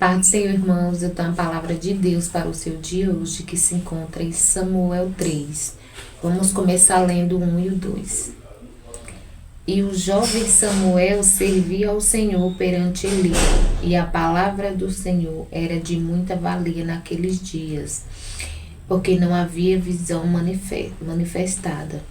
Pai do Senhor, irmãos, eu tenho a palavra de Deus para o seu dia hoje, que se encontra em Samuel 3. Vamos começar lendo o 1 e o 2. E o jovem Samuel servia ao Senhor perante Eli, e a palavra do Senhor era de muita valia naqueles dias, porque não havia visão manifestada.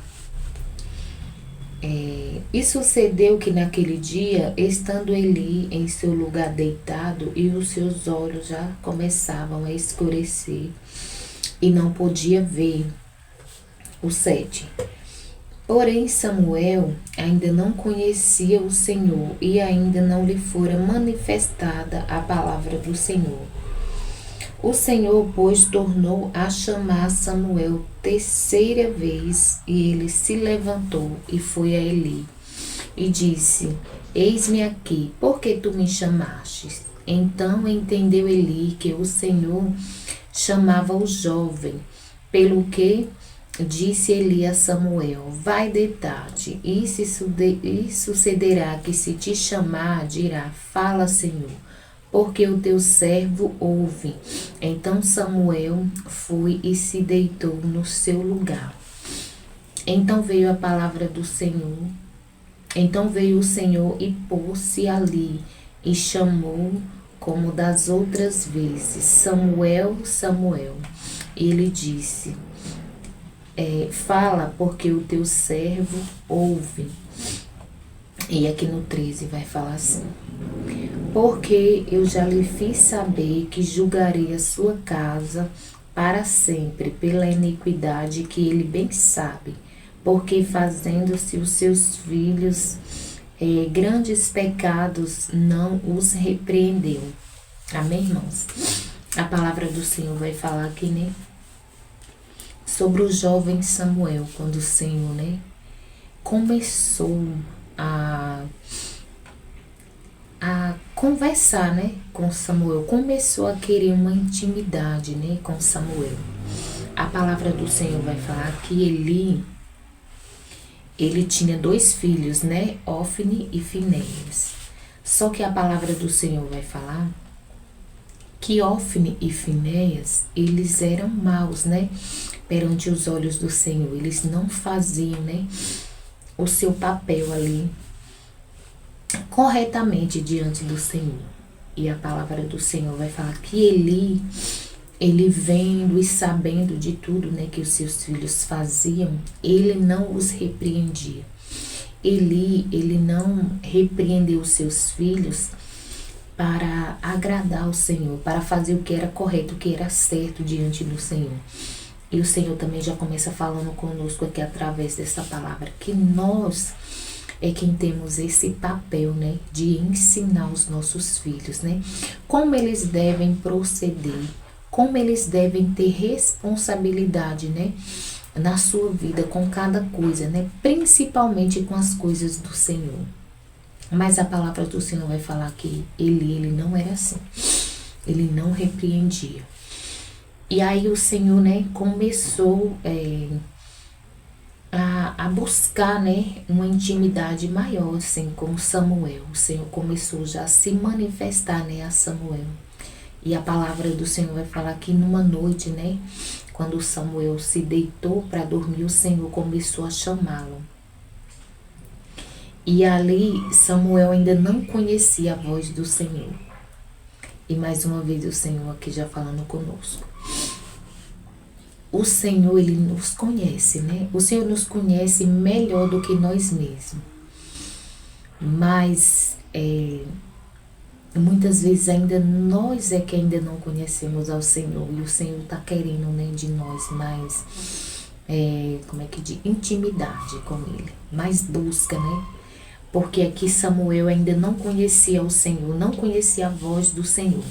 E sucedeu que naquele dia, estando Eli em seu lugar deitado, e os seus olhos já começavam a escurecer, e não podia ver. O 7. Porém Samuel ainda não conhecia o Senhor, e ainda não lhe fora manifestada a palavra do Senhor. O Senhor, pois, tornou a chamar Samuel terceira vez, e ele se levantou e foi a Eli, e disse: Eis-me aqui, por que tu me chamastes? Então entendeu Eli que o Senhor chamava o jovem, pelo que disse Eli a Samuel: Vai deitar-te, e sucederá que se te chamar, dirá: Fala, Senhor, porque o teu servo ouve. Então Samuel foi e se deitou no seu lugar. Então veio a palavra do Senhor. Então veio o Senhor e pôs-se ali, e chamou como das outras vezes: Samuel, Samuel. E ele disse: Fala, porque o teu servo ouve. E aqui no 13 vai falar assim: Porque eu já lhe fiz saber que julgarei a sua casa para sempre pela iniquidade que ele bem sabe, porque fazendo-se os seus filhos grandes pecados, não os repreendeu. Amém, irmãos? A palavra do Senhor vai falar aqui, né? Sobre o jovem Samuel, quando o Senhor, né, começou a conversar, né, com Samuel, começou a querer uma intimidade, né, com Samuel. A palavra do Senhor vai falar que ele tinha 2 filhos, né, Ofni e Finéias. Só que a palavra do Senhor vai falar que Ofni e Finéias, eles eram maus, né, perante os olhos do Senhor. Eles não faziam, né, o seu papel ali corretamente diante do Senhor. E a palavra do Senhor vai falar que ele vendo e sabendo de tudo, né, que os seus filhos faziam, ele não os repreendia. Ele não repreendeu os seus filhos para agradar ao Senhor, para fazer o que era correto, o que era certo diante do Senhor. E o Senhor também já começa falando conosco aqui através dessa palavra, que nós é quem temos esse papel, né, de ensinar os nossos filhos, né, como eles devem proceder, como eles devem ter responsabilidade, né, na sua vida com cada coisa, né, principalmente com as coisas do Senhor. Mas a palavra do Senhor vai falar que ele não era assim, ele não repreendia. E aí o Senhor, né, começou a buscar, né, uma intimidade maior, assim, com Samuel. O Senhor começou já a se manifestar, né, a Samuel. E a palavra do Senhor vai falar que numa noite, né, quando Samuel se deitou para dormir, o Senhor começou a chamá-lo. E ali Samuel ainda não conhecia a voz do Senhor. E mais uma vez o Senhor aqui já falando conosco. O Senhor, ele nos conhece, né? O Senhor nos conhece melhor do que nós mesmos. Mas muitas vezes ainda nós é que ainda não conhecemos ao Senhor. E o Senhor está querendo, né, de nós mais, intimidade com Ele. Mais busca, né? Porque aqui Samuel ainda não conhecia o Senhor, não conhecia a voz do Senhor.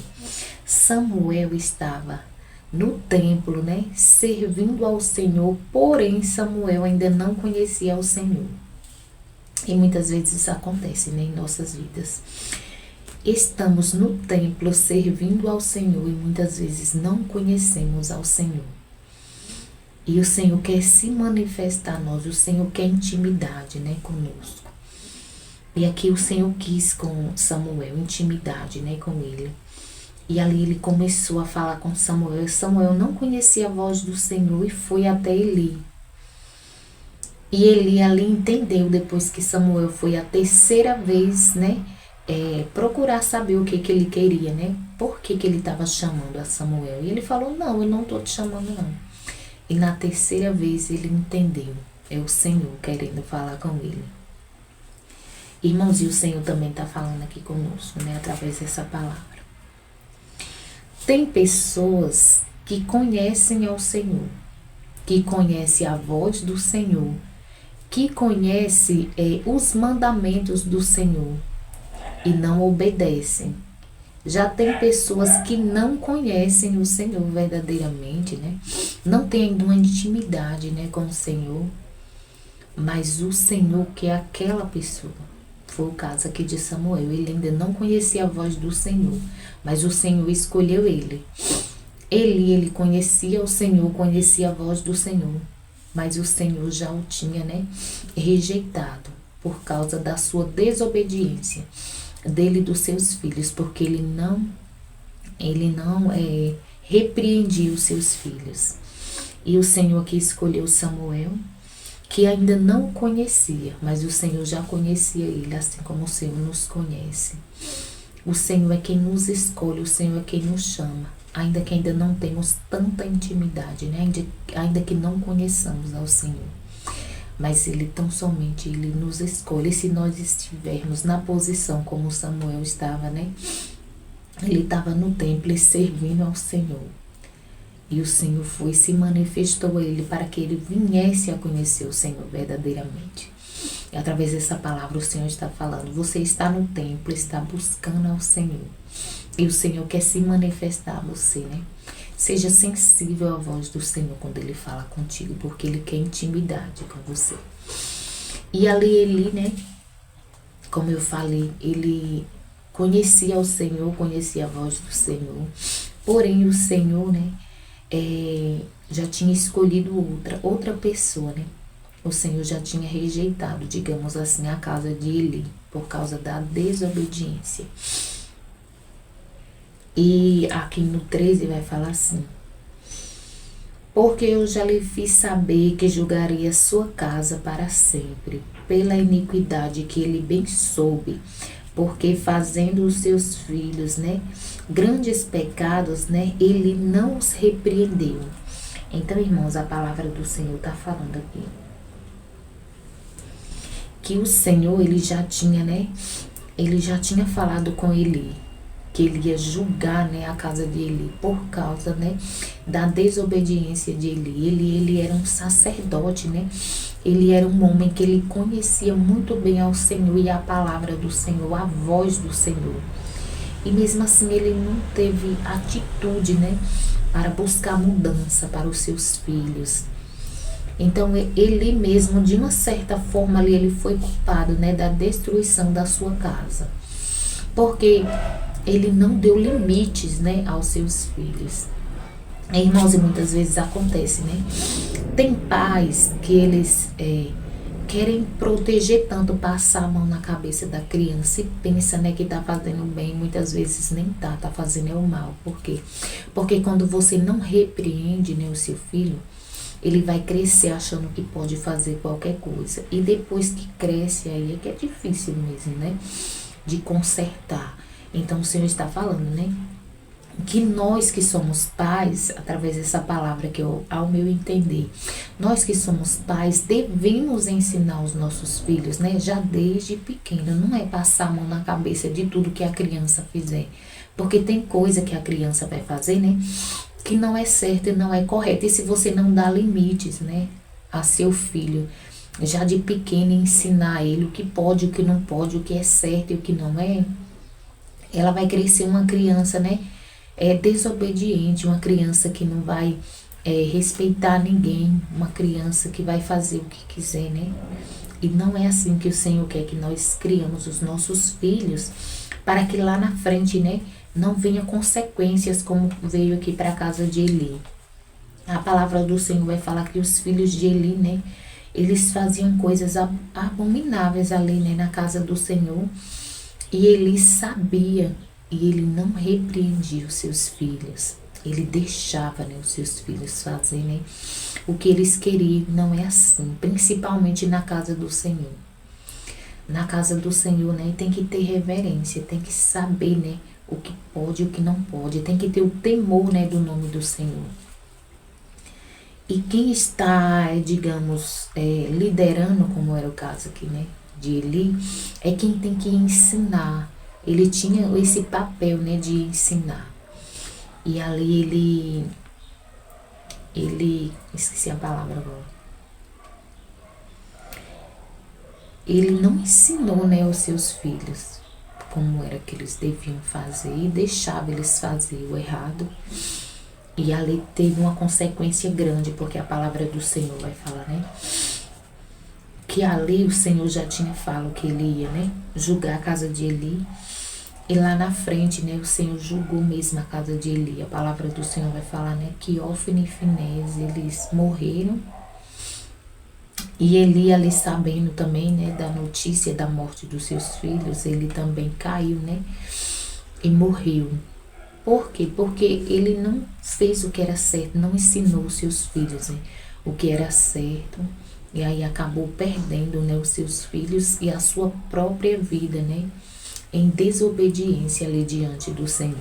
Samuel estava no templo, né, servindo ao Senhor, porém Samuel ainda não conhecia o Senhor. E muitas vezes isso acontece, né, em nossas vidas. Estamos no templo servindo ao Senhor e muitas vezes não conhecemos ao Senhor. E o Senhor quer se manifestar a nós, o Senhor quer intimidade, né, conosco. E aqui o Senhor quis com Samuel intimidade, né, com ele. E ali ele começou a falar com Samuel. Samuel não conhecia a voz do Senhor e foi até Eli. E Eli ali entendeu, depois que Samuel foi a terceira vez, né? Procurar saber o que ele queria, né? Por que ele estava chamando a Samuel. E ele falou, não, eu não estou te chamando, não. E na terceira vez ele entendeu. É o Senhor querendo falar com ele. Irmãos, e o Senhor também está falando aqui conosco, né? Através dessa palavra. Tem pessoas que conhecem ao Senhor, que conhecem a voz do Senhor, que conhecem os mandamentos do Senhor e não obedecem. Já tem pessoas que não conhecem o Senhor verdadeiramente, né? Não tem ainda uma intimidade, né, com o Senhor, mas o Senhor quer aquela pessoa. Foi o caso aqui de Samuel. Ele ainda não conhecia a voz do Senhor, mas o Senhor escolheu ele. Ele conhecia o Senhor, conhecia a voz do Senhor, mas o Senhor já o tinha, né, rejeitado por causa da sua desobediência dele e dos seus filhos, porque ele não repreendia os seus filhos. E o Senhor aqui escolheu Samuel, que ainda não o conhecia, mas o Senhor já conhecia ele, assim como o Senhor nos conhece. O Senhor é quem nos escolhe, o Senhor é quem nos chama, ainda que ainda não temos tanta intimidade, né? Ainda que não conheçamos ao Senhor. Mas Ele tão somente Ele nos escolhe. E se nós estivermos na posição como Samuel estava, né? Ele estava no templo servindo ao Senhor. E o Senhor foi e se manifestou a ele para que ele viesse a conhecer o Senhor verdadeiramente. E através dessa palavra o Senhor está falando. Você está no templo, está buscando ao Senhor. E o Senhor quer se manifestar a você, né? Seja sensível à voz do Senhor quando Ele fala contigo, porque Ele quer intimidade com você. E ali Eli, né? Como eu falei, ele conhecia o Senhor, conhecia a voz do Senhor. Porém, o Senhor, né? Já tinha escolhido outra pessoa, né? O Senhor já tinha rejeitado, digamos assim, a casa de Eli, por causa da desobediência. E aqui no 13 vai falar assim: porque eu já lhe fiz saber que julgaria sua casa para sempre, pela iniquidade que ele bem soube, porque fazendo os seus filhos, né, grandes pecados, né, ele não os repreendeu. Então, irmãos, a palavra do Senhor está falando aqui que o Senhor, ele já tinha, né, ele já tinha falado com Eli, que ele ia julgar, né, a casa de Eli por causa, né, da desobediência de Eli. Ele era um sacerdote, né? Ele era um homem que ele conhecia muito bem ao Senhor e a palavra do Senhor, a voz do Senhor. E mesmo assim ele não teve atitude, né, para buscar mudança para os seus filhos. Então ele mesmo, de uma certa forma ali, ele foi culpado, né, da destruição da sua casa. Porque ele não deu limites, né, aos seus filhos. Irmãos, e muitas vezes acontece, né? Tem pais que eles querem proteger tanto, passar a mão na cabeça da criança e pensa, né, que tá fazendo bem, muitas vezes nem tá fazendo o mal. Por quê? Porque quando você não repreende, né, o seu filho, ele vai crescer achando que pode fazer qualquer coisa. E depois que cresce, aí é que é difícil mesmo, né, de consertar. Então o Senhor está falando, né, que nós que somos pais, através dessa palavra que eu, ao meu entender, nós que somos pais devemos ensinar os nossos filhos, né, já desde pequeno. Não é passar a mão na cabeça de tudo que a criança fizer, porque tem coisa que a criança vai fazer, né, que não é certo e não é correto. E se você não dá limites, né, a seu filho, já de pequeno, ensinar ele o que pode, o que não pode, o que é certo e o que não é, ela vai crescer uma criança, né, desobediente, uma criança que não vai respeitar ninguém, uma criança que vai fazer o que quiser, né? E não é assim que o Senhor quer que nós criamos os nossos filhos, para que lá na frente, né, não venha consequências como veio aqui para a casa de Eli. A palavra do Senhor vai falar que os filhos de Eli, né, eles faziam coisas abomináveis ali, né, na casa do Senhor. E Eli sabia e ele não repreendia os seus filhos. Ele deixava, né, os seus filhos fazerem, né, o que eles queriam. Não é assim, principalmente na casa do Senhor. Na casa do Senhor, né, tem que ter reverência, tem que saber, né, o que pode e o que não pode. Tem que ter o temor, né, do nome do Senhor. E quem está, digamos, liderando, como era o caso aqui, né, de Eli, é quem tem que ensinar. Ele tinha esse papel, né, de ensinar. E ali ele, esqueci a palavra agora. Ele não ensinou, né, os seus filhos como era que eles deviam fazer e deixava eles fazer o errado. E ali teve uma consequência grande, porque a palavra do Senhor vai falar, né? Que ali o Senhor já tinha falado que ele ia, né, julgar a casa de Eli. E lá na frente, né, o Senhor julgou mesmo a casa de Eli. A palavra do Senhor vai falar, né, que Ofni e Finés, eles morreram. E Eli ali sabendo também, né, da notícia da morte dos seus filhos, ele também caiu, né, e morreu. Por quê? Porque ele não fez o que era certo, não ensinou os seus filhos, né, o que era certo. E aí acabou perdendo, né, os seus filhos e a sua própria vida, né, em desobediência ali diante do Senhor.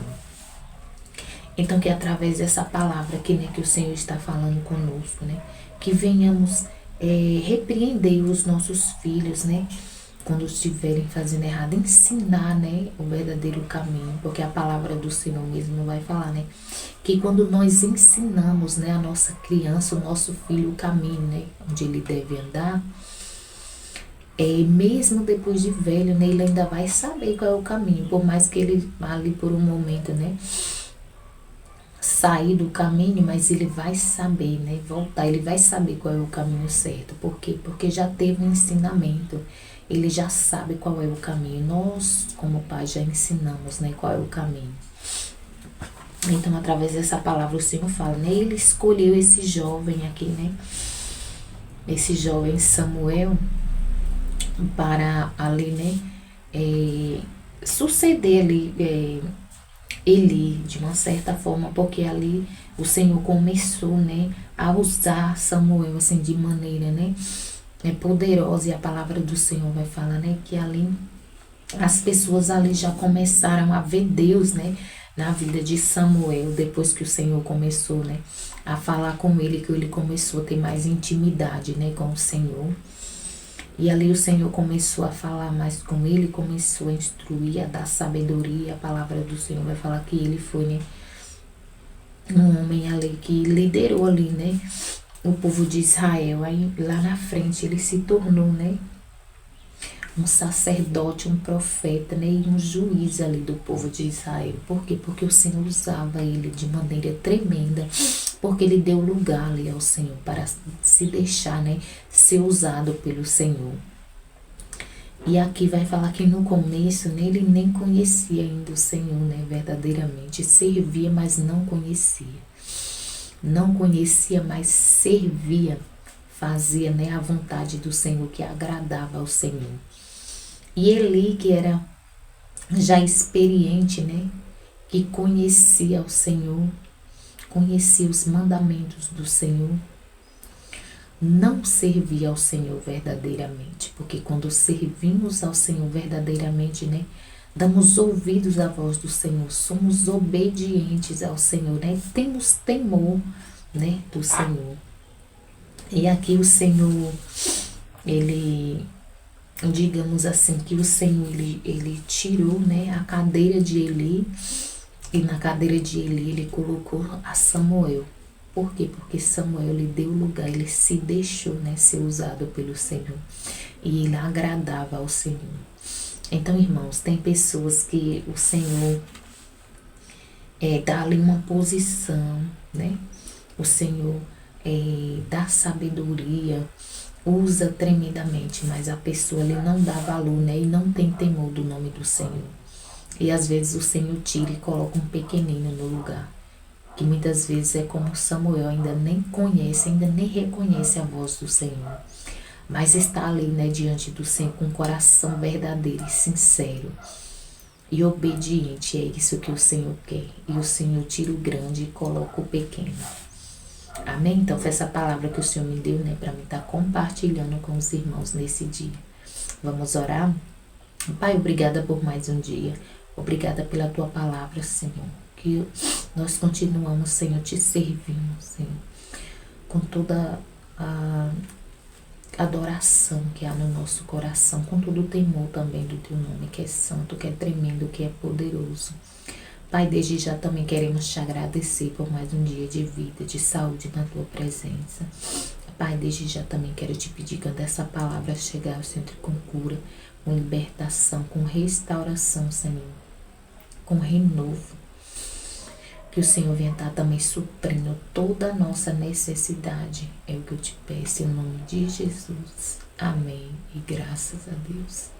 Então que através dessa palavra aqui, né, que o Senhor está falando conosco, né, que venhamos repreender os nossos filhos, né, quando estiverem fazendo errado, ensinar, né, o verdadeiro caminho, porque a palavra do Senhor mesmo vai falar, né, que quando nós ensinamos, né, a nossa criança, o nosso filho, o caminho, né, onde ele deve andar, mesmo depois de velho, né, ele ainda vai saber qual é o caminho, por mais que ele ali por um momento, né, sair do caminho, mas ele vai saber, né, voltar, ele vai saber qual é o caminho certo. Por quê? Porque já teve um ensinamento, ele já sabe qual é o caminho. Nós, como pais, já ensinamos, né, qual é o caminho. Então, através dessa palavra, o Senhor fala, né, ele escolheu esse jovem aqui, né, esse jovem Samuel, para ali, né, suceder ali, Eli, de uma certa forma, porque ali o Senhor começou, né, a usar Samuel, assim, de maneira, né, poderosa. E a palavra do Senhor vai falar, né, que ali as pessoas ali já começaram a ver Deus, né, na vida de Samuel, depois que o Senhor começou, né, a falar com ele, que ele começou a ter mais intimidade, né, com o Senhor. E ali o Senhor começou a falar mais com ele, começou a instruir, a dar sabedoria. A palavra do Senhor vai falar que ele foi, né, um homem ali que liderou ali, né, o povo de Israel. Aí lá na frente ele se tornou, né, um sacerdote, um profeta, né, e um juiz ali do povo de Israel. Por quê? Porque o Senhor usava ele de maneira tremenda, porque ele deu lugar ali ao Senhor para se deixar, né, ser usado pelo Senhor. E aqui vai falar que no começo, né, ele nem conhecia ainda o Senhor, né, verdadeiramente. Servia, mas não conhecia. Não conhecia, mas servia. Fazia, né, a vontade do Senhor, que agradava ao Senhor. E Eli, que era já experiente, né, que conhecia o Senhor, conhecia os mandamentos do Senhor, não servia ao Senhor verdadeiramente, porque quando servimos ao Senhor verdadeiramente, né, damos ouvidos à voz do Senhor, somos obedientes ao Senhor, né, temos temor, né, do Senhor. E aqui o Senhor, ele, digamos assim, que o Senhor, ele tirou, né, a cadeira de Eli, e na cadeira de Eli ele colocou a Samuel. Por quê? Porque Samuel lhe deu lugar, ele se deixou, né, ser usado pelo Senhor. E ele agradava ao Senhor. Então, irmãos, tem pessoas que o Senhor dá ali uma posição, né? O Senhor dá sabedoria, usa tremendamente, mas a pessoa ali não dá valor, né? E não tem temor do nome do Senhor. E às vezes o Senhor tira e coloca um pequenino no lugar, que muitas vezes é como Samuel, ainda nem conhece, ainda nem reconhece a voz do Senhor, mas está ali, né, diante do Senhor com um coração verdadeiro e sincero. e obediente. É isso que o Senhor quer. E o Senhor tira o grande e coloca o pequeno. Amém? Então foi essa palavra que o Senhor me deu, né, para mim estar compartilhando com os irmãos nesse dia. Vamos orar? Pai, obrigada por mais um dia. Obrigada pela tua palavra, Senhor. Que nós continuamos, Senhor, te servindo, Senhor, com toda a adoração que há no nosso coração, com todo o temor também do teu nome, que é santo, que é tremendo, que é poderoso. Pai, desde já também queremos te agradecer por mais um dia de vida, de saúde na tua presença. Pai, desde já também quero te pedir, quando essa palavra chegar ao centro com cura, com libertação, com restauração, Senhor, com renovo, que o Senhor venha estar também suprindo toda a nossa necessidade. É o que eu te peço em nome de Jesus. Amém. E graças a Deus.